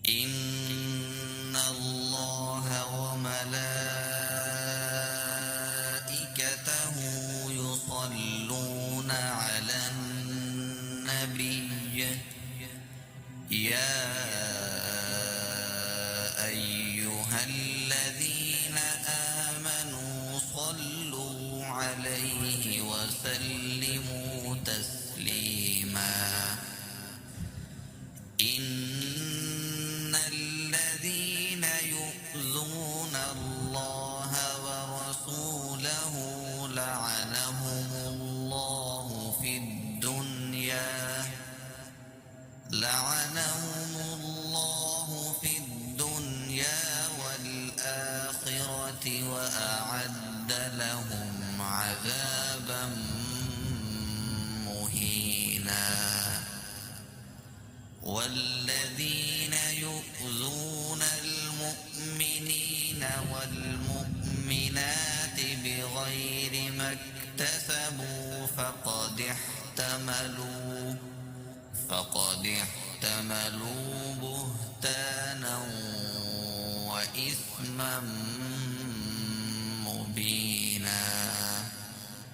إن الله وملائكته يصلون على النبي يا أيها الذين آمنوا صلوا عليه وسلموا تسليما إن الذين يؤذون الله ورسوله لعنهم الله في الدنيا والآخرة وأعد لهم عذابا مهينا والذين يؤذون المؤمنين والمؤمنات بغير ما اكتسبوا فقد احتملوا بهتانا وإثما مبينا